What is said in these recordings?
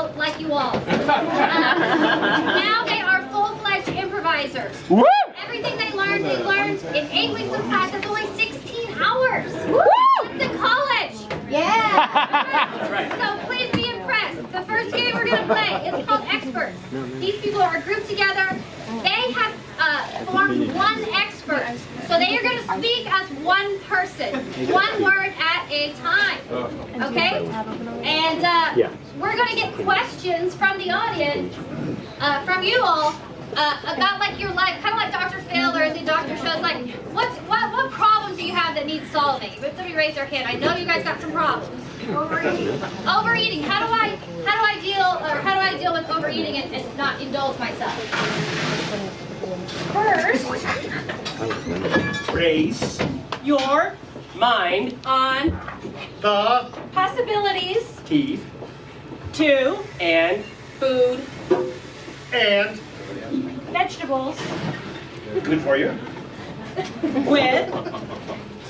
people like you all. Now they are full-fledged improvisers. Woo! Everything they learned in 8 weeks of class. That's only 16 hours. Woo! It's the college. Yeah. That's right. So please be impressed. The first game we're going to play is called Experts. These people are grouped together. They have formed one expert. So they are going to speak as one person, one word at a time. Okay? And we're going to get questions from the audience, from you all, about like your life, kind of like Dr. Phil or the doctor shows, like what problems do you have that need solving? If somebody raise their hand, I know you guys got some problems. Overeating. Overeating. How do I deal with overeating and not indulge myself? First, Raise your mind on the possibilities teeth to and food, and vegetables good for you. with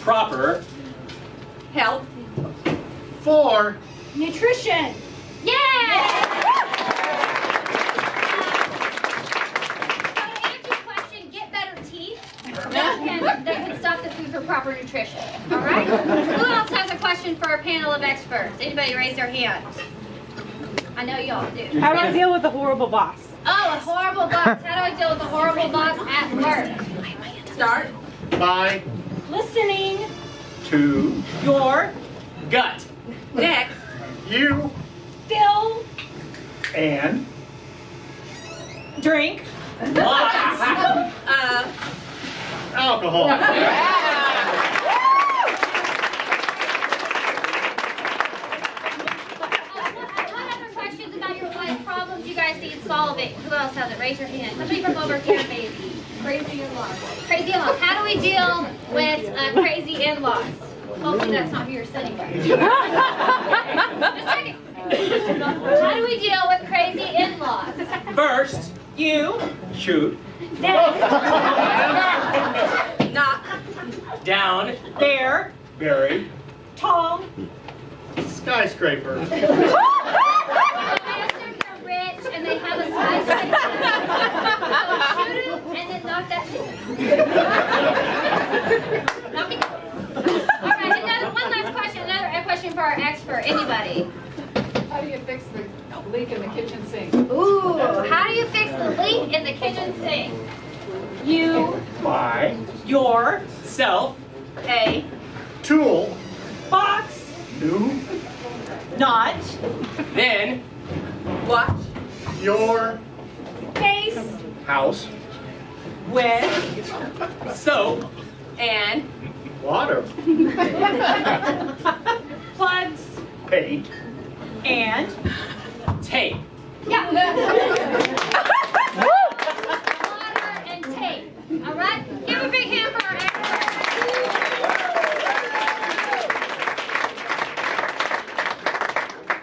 Proper health, for nutrition. yeah! So to answer your question, get better teeth. They can stop the food for proper nutrition. All right? Who else has a question for our panel of experts? Anybody raise their hand? I know y'all do. How do I deal with a horrible boss? Oh, a horrible boss. How do I deal with a horrible boss at work? Start by listening to your gut. next You fill and drink lots alcohol. What other questions about your life problems you guys need solving? Who else has it? Raise your hand. Somebody from over here, maybe. Crazy in-laws. Crazy in-laws. How do we deal with crazy in-laws? Hopefully that's not who you're sitting with. Just checking. How do we deal with crazy in-laws? First, you shoot not down their very tall skyscraper. I assume you're rich and they have a skyscraper. So shoot him and then knock that shit. Knock it. All right, one last question. Another question for our expert. Anybody? How do you fix the leak in the kitchen sink? Ooh, how do you fix the leak in the kitchen sink? you By yourself a tool box do not then watch your face house with soap and water plugs paint and tape. Yeah. Water and tape. All right? Give a big hand for our expert.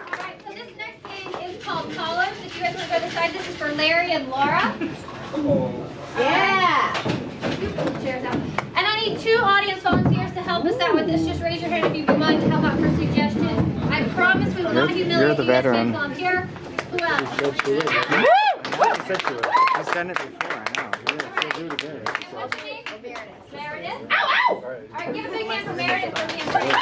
All right, so this next game is called Callers. If you guys want to go to the side, this is for Larry and Laura. Yeah. You put the chairs out. And I need 2 audience volunteers to help us out with this. Just raise your hand if you'd be willing to help out for suggestions. I promise we will not humiliate the you. This veteran. game's on here. Who else? I've done it before, I know. Yeah, she'll do it again. What's your name? Meredith. Ow, ow! All right, give a big hand for Meredith for being brave.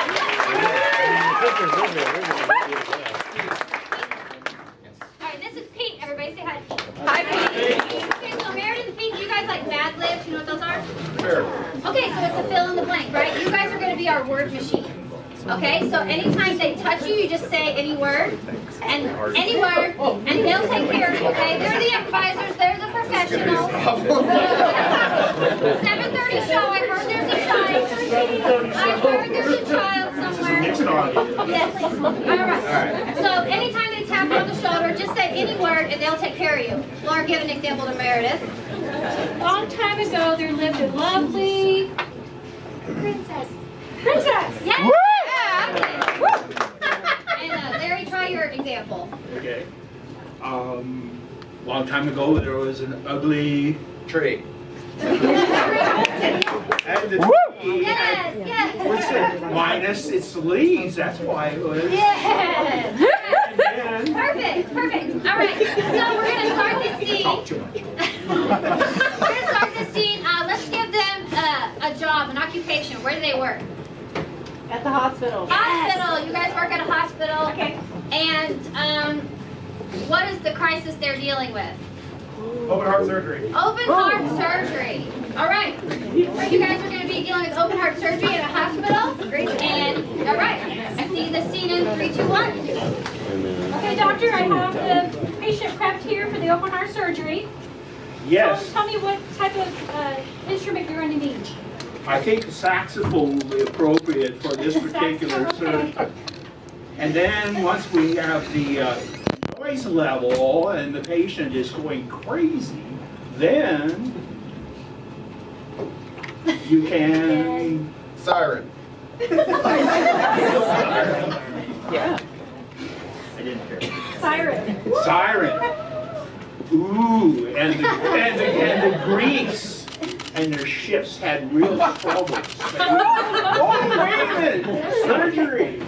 All right, this is Pete. Everybody say hi. Hi, Pete. Okay, so Meredith and Pete, you guys like Mad Libs? You know what those are? Sure. Okay, so it's a fill in the blank, right? You guys are going to be our word machine. Okay, so anytime they touch you, you just say any word, and any word, and they'll take care of you, okay? They're the improvisers, they're the professionals. 7:30 show, I heard there's a child. I heard there's a child somewhere. Yes. All right. So anytime they tap you on the shoulder, just say any word, and they'll take care of you. Laura, give an example to Meredith. Long time ago, there lived a lovely princess. Princess! Yeah! And Larry, try your example. Okay. Long time ago, there was an ugly tree. And the tree Yes, yes. minus its leaves. That's why it was. Yes. And then Perfect, perfect. So we're gonna start the scene. Talk too much. We're gonna start the scene. Let's give them a job, an occupation. Where do they work? At the hospital. Hospital. You guys work at a hospital. Okay. And what is the crisis they're dealing with? Open heart surgery. Open heart surgery. All right. You guys are going to be dealing with open heart surgery at a hospital. And all right. I see the scene in 3, 2, 1. Okay, doctor, I have the patient prepped here for the open heart surgery. Yes. Tell me what type of instrument you're going to need. I think the saxophone will be appropriate for this particular Saxophone, surgery. And then once we have the noise level and the patient is going crazy, then you can... Siren. Yeah. I didn't hear. Siren. Siren. Ooh, and the Greeks and their ships had real troubles. Oh, wait a minute! Surgery!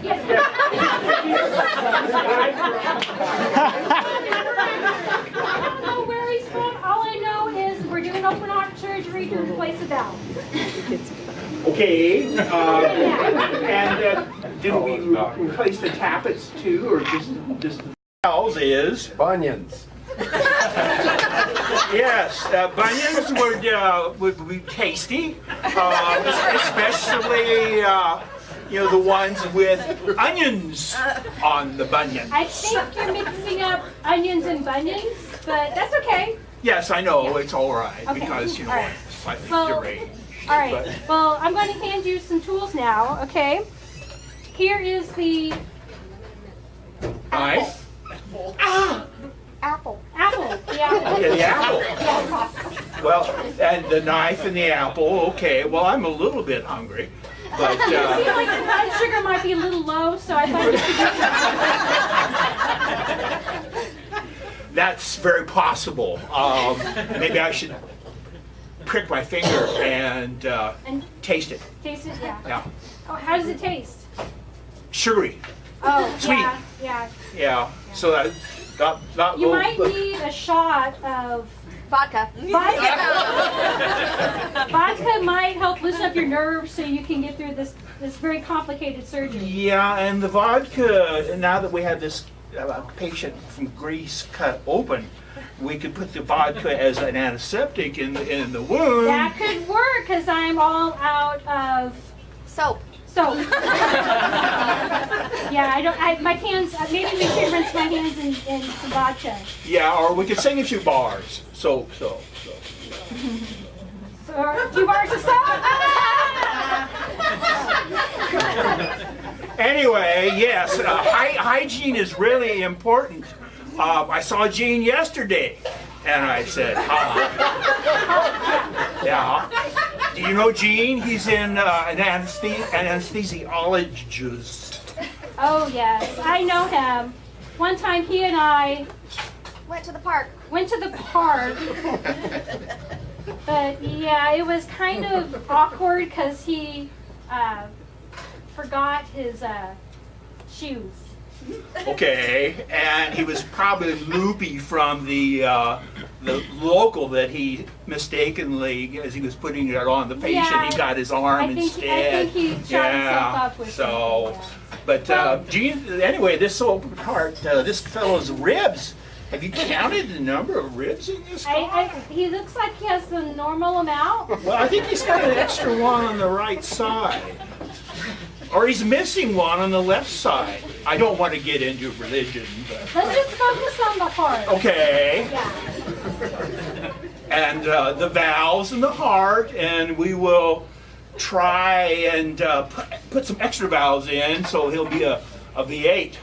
I don't know where he's from. All I know is we're doing open heart surgery to replace a valve. Okay, and did we replace the tappets too, or just the valves is? Bunions. Yes, bunions would be tasty, especially the ones with onions on the bunion. I think you're mixing up onions and bunions, but that's okay. Yes, I know it's all right Okay. because All right. it's slightly Well, deranged. All right. But- Well, I'm going to hand you some tools now. Okay. Here is the Nice. apple. Apple. The apple. Yeah, the apple. Well, and the knife and the apple. Okay. Well, I'm a little bit hungry, but I feel like the blood sugar might be a little low, so I thought you could that's very possible. Maybe I should prick my finger and and taste it. taste it. Yeah. Yeah. Oh, how does it taste? Sugary. Oh, Sweet. yeah, yeah. Yeah. So that not You low, might but- need a shot of Vodka. vodka. Vodka might help loosen up your nerves so you can get through this very complicated surgery. Yeah, and the vodka. Now that we have this patient from Greece cut open, we could put the vodka as an antiseptic in the wound. That could work because I'm all out of Soap. soap. Yeah, my hands, maybe we should rinse my hands in some vodka. Yeah, or we could sing a few bars. So. So, a few bars of soap. Anyway, yes, hygiene is really important. I saw Gene yesterday, and I said, hi. Yeah. Do you know Gene? He's in an anesthesiologist. Oh, yes, I know him. One time he and I Went to the park. went to the park. But yeah, it was kind of awkward because he forgot his shoes. Okay, and he was probably loopy from the local that he mistakenly, as he was putting it on the patient, Yeah, he got his arm I think instead. he shot himself up with so, something, yeah. but Well- Gene, anyway, this open heart, this fellow's ribs. Have you counted the number of ribs in this guy? He looks like he has the normal amount. Well, I think he's got an extra one on the right side. Or he's missing one on the left side. I don't want to get into religion, but... Let's just focus on the heart. Okay. Yeah. And the valves and the heart, and we will try and put some extra valves in so he'll be a V8.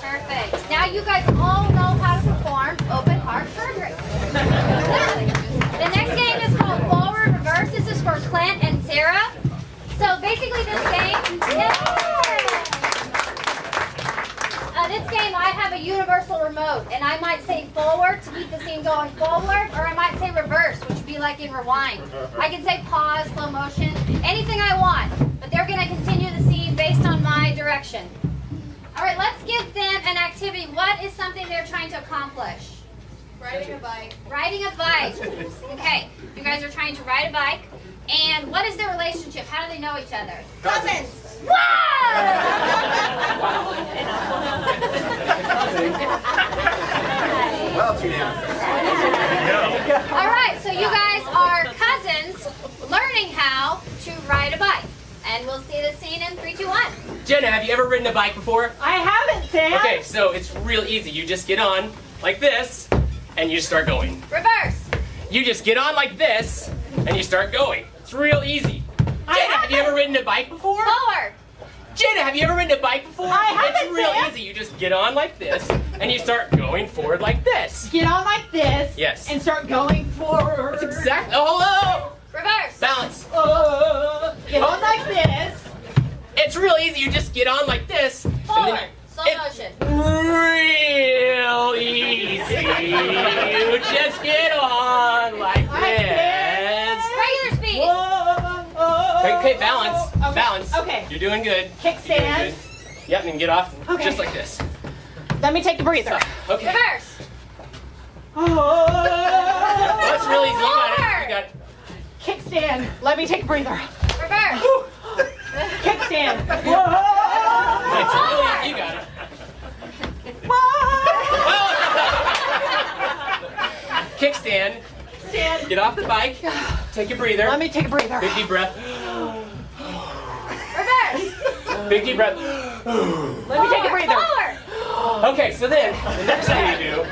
Perfect. Now you guys all know how to perform open heart surgery. The next game is called Forward Reverse. This is for Clint and Sarah. So basically this game, this game I have a universal remote, and I might say forward to keep the scene going forward, or I might say reverse, which would be like I can rewind. I can say pause, slow motion, anything I want. But they're going to continue the scene based on my direction. All right, let's give them an activity. What is something they're trying to accomplish? Riding a bike. Riding a bike. Okay, you guys are trying to ride a bike. And what is their relationship? How do they know each other? Cousins. Whoa! Well, too damn. All right, so you guys are cousins learning how to ride a bike. And we'll see the scene in 3, 2, 1. Jenna, have you ever ridden a bike before? I haven't, Sam. Okay, so it's real easy. You just get on like this, and you start going. Reverse. You just get on like this, and you start going. It's real easy. Jenna, have you ever ridden a bike before? Forward. Jenna, have you ever ridden a bike before? I haven't, It's real Sam. easy. You just get on like this, and you start going forward like this. Get on like this. Yes. And start going forward. That's exactly. Oh, hello. Reverse. Balance. Get on like this. It's real easy. You just get on like this. and Forward. then- Slow It- motion. Real easy. You just get on like this. Regular speed. Okay, balance. Okay. Balance. Okay. You're doing good. You're doing Kickstand. good. Yep, and then get off Okay. just like this. Let me take the breather. Okay. Reverse. Well, that's really easy. You got it. You got it. Kickstand. Let me take a breather. Reverse. Kickstand. It's really easy. You got it. Kickstand. Stand. Get off the bike. Take a breather. Let me take a breather. Big deep breath. Reverse. Big deep breath. Let me take a breather. Forward. Okay, so then the next thing you do,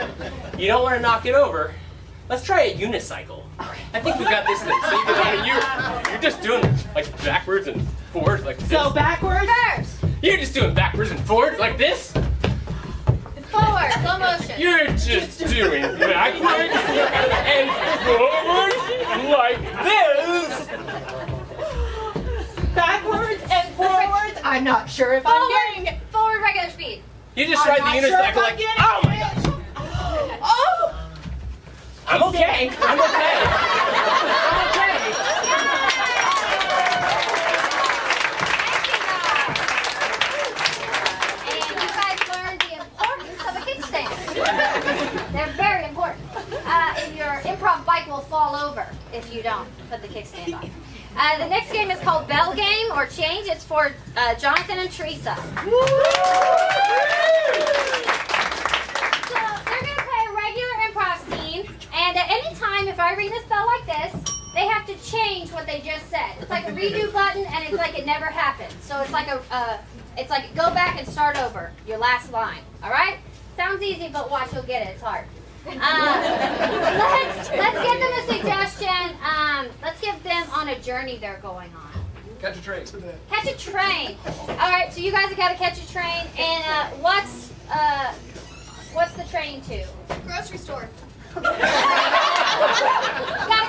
you don't want to knock it over. Let's try a unicycle. I think we got this thing. So you get on and you're just doing like backwards and forwards like this. So backwards. Reverse. You're just doing backwards and forwards like this. Forward. Slow motion. You're just doing backwards and forwards like this. Backwards and forwards. I'm not sure if I'm getting it. Forward. Regular speed. You just I'm ride not the sure if unicycle I'm like, getting oh my it. gosh. Oh! I'm okay. I'm okay. I'm okay. And you guys learned the importance of a kickstand. They're very important. And your improv bike will fall over if you don't put the kickstand on. The next game is called Bell Game or Change. It's for Jonathan and Teresa. So they're going to play a regular improv scene, and at any time, if I ring this bell like this, they have to change what they just said. It's like a redo button, and it's like it never happened. So it's like go back and start over your last line. All right? Sounds easy, but watch, you'll get it. It's hard. Let's give them a suggestion. Let's give them on a journey they're going on. Catch a train. Catch a train. All right, so you guys have got to catch a train, and what's the train to? Grocery store. Gotta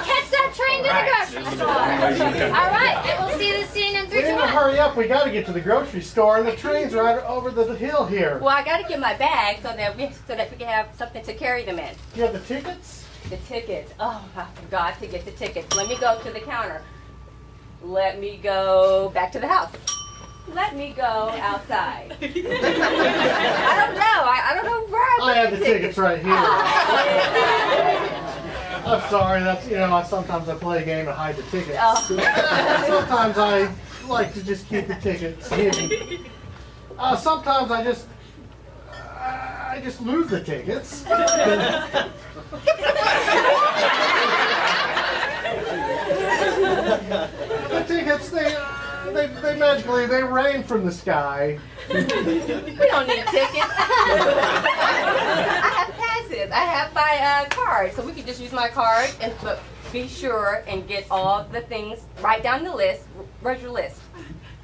catch that train to the grocery store. All right, and we'll see the scene in 3, We 2, need to 1. hurry up. We got to get to the grocery store, and the train's right over the hill here. Well, I got to get my bag so that we can have something to carry them in. You have the tickets? The tickets. Oh, I forgot to get the tickets. Let me go to the counter. Let me go back to the house. Let me go outside. I don't know. I don't know where I have the tickets right here. I'm sorry. That's sometimes I play a game and hide the tickets. Oh. Sometimes I like to just keep the tickets hidden. Sometimes I just lose the tickets. The tickets, they magically rain from the sky. We don't need tickets. I have passes. I have my card, so we can just use my card and be sure and get all the things. Write down the list. Where's your list?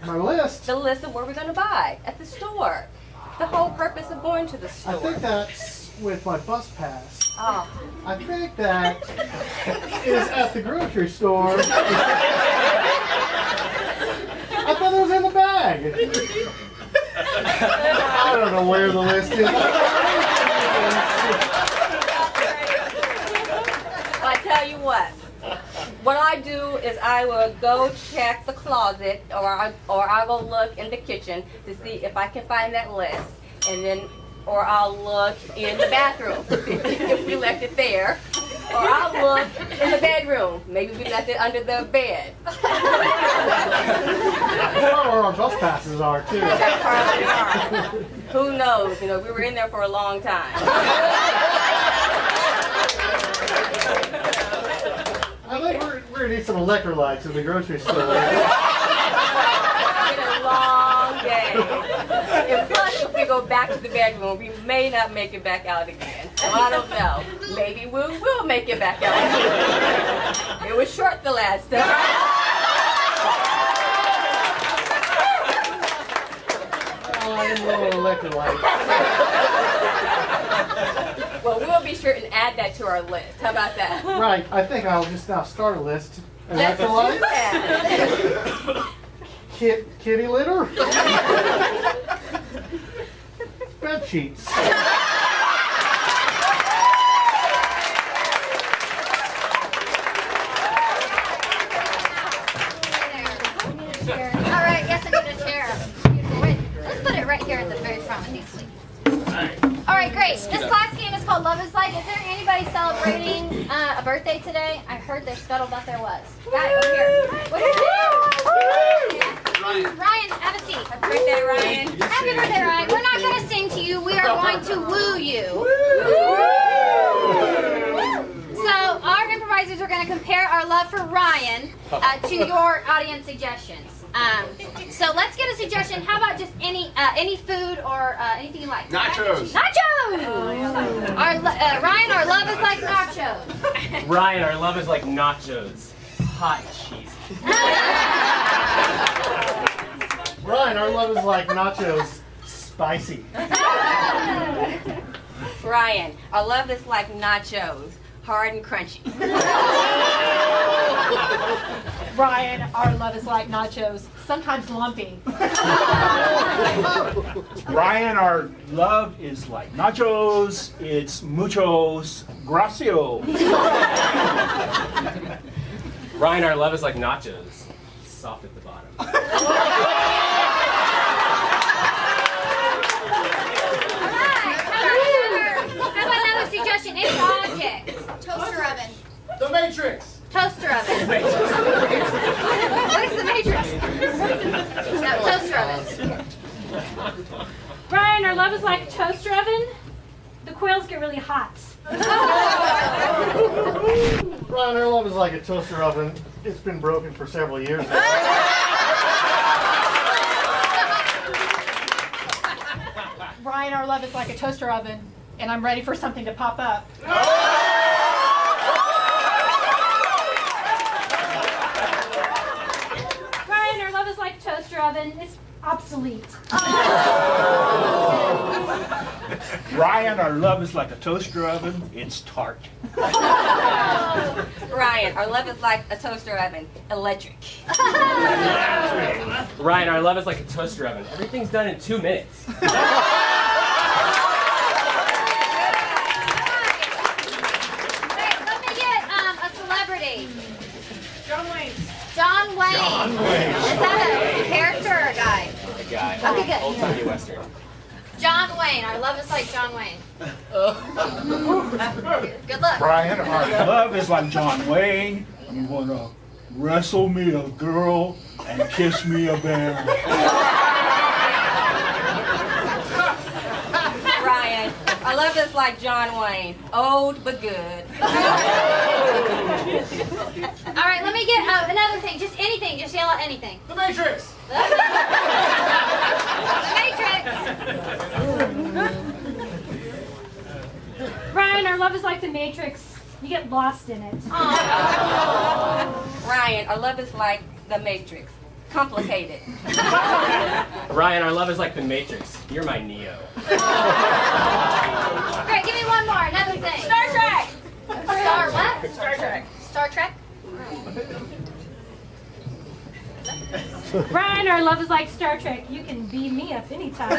My list. The list of what we're going to buy at the store. The whole purpose of going to the store. I think that's with my bus pass. Oh. I think that is at the grocery store. I thought it was in the bag. I don't know where the list is. Well, I tell you what. what I do is I will go check the closet, or I will look in the kitchen to see if I can find that list, and then, or I'll look in the bathroom to see if we left it there, or I'll look in the bedroom. Maybe we left it under the bed. That's where our bus passes are too. That's probably are. Who knows? You know, we were in there for a long time. I think we're gonna need some electrolytes in the grocery store. It's been a long day. And plus, if we go back to the bedroom, we may not make it back out again. So I don't know. Maybe we will make it back out again. It was short the last time. Oh, I didn't want electrolytes. Well, we'll be sure and add that to our list. How about that? Right, I think I'll just now start a list. Let's do Electrolytes, that. kitty litter, bed sheets. All right, yes, I need a chair. Wait, let's put it right here in the very front with these sleeves. All right, great. This last game is called Love is Like. Is there anybody celebrating a birthday today? I heard their scuttlebutt there was. Guy over here. What is it? Ryan, have a seat. Happy birthday, Ryan. Happy birthday, Ryan. We're not going to sing to you. We are going to woo you. So our improvisers are going to compare our love for Ryan to your audience suggestions. So let's get a suggestion. How about just any food or anything you like? Nachos. Nachos! Ryan, our love is like nachos. Ryan, our love is like nachos. Hot cheese. Ryan, our love is like nachos, spicy. Ryan, our love is like nachos, hard and crunchy. Ryan, our love is like nachos, sometimes lumpy. Ryan, our love is like nachos. It's muchos gracias. Ryan, our love is like nachos. Soft at the bottom. How about another suggestion? Any object. Toaster oven. The Matrix. Toaster oven. What is the Matrix? No, toaster oven. Ryan, our love is like a toaster oven. The coils get really hot. Ryan, our love is like a toaster oven. It's been broken for several years now. Ryan, our love is like a toaster oven, and I'm ready for something to pop up. Ryan, our love is like a toaster oven. It's obsolete. Ryan, our love is like a toaster oven. It's tart. Ryan, our love is like a toaster oven, electric. Ryan, our love is like a toaster oven. Everything's done in 2 minutes. Great, let me get a celebrity. John Wayne. John Wayne. Is that a character or a guy? A guy. Okay, good. Old-timey Western. John Wayne. Our love is like John Wayne. Good luck. Brian, our love is like John Wayne. You wanna wrestle me a girl and kiss me a bear. Ryan, our love is like John Wayne, old but good. All right, let me get another thing. Just anything. Just yell out anything. The Matrix. The Matrix. Ryan, our love is like the Matrix. You get lost in it. Ryan, our love is like the Matrix, complicated. Ryan, our love is like the Matrix. You're my Neo. Great, give me one more. Another thing. Star Trek. Star what? Star Trek. Star Trek? Ryan, our love is like Star Trek. You can beam me up anytime.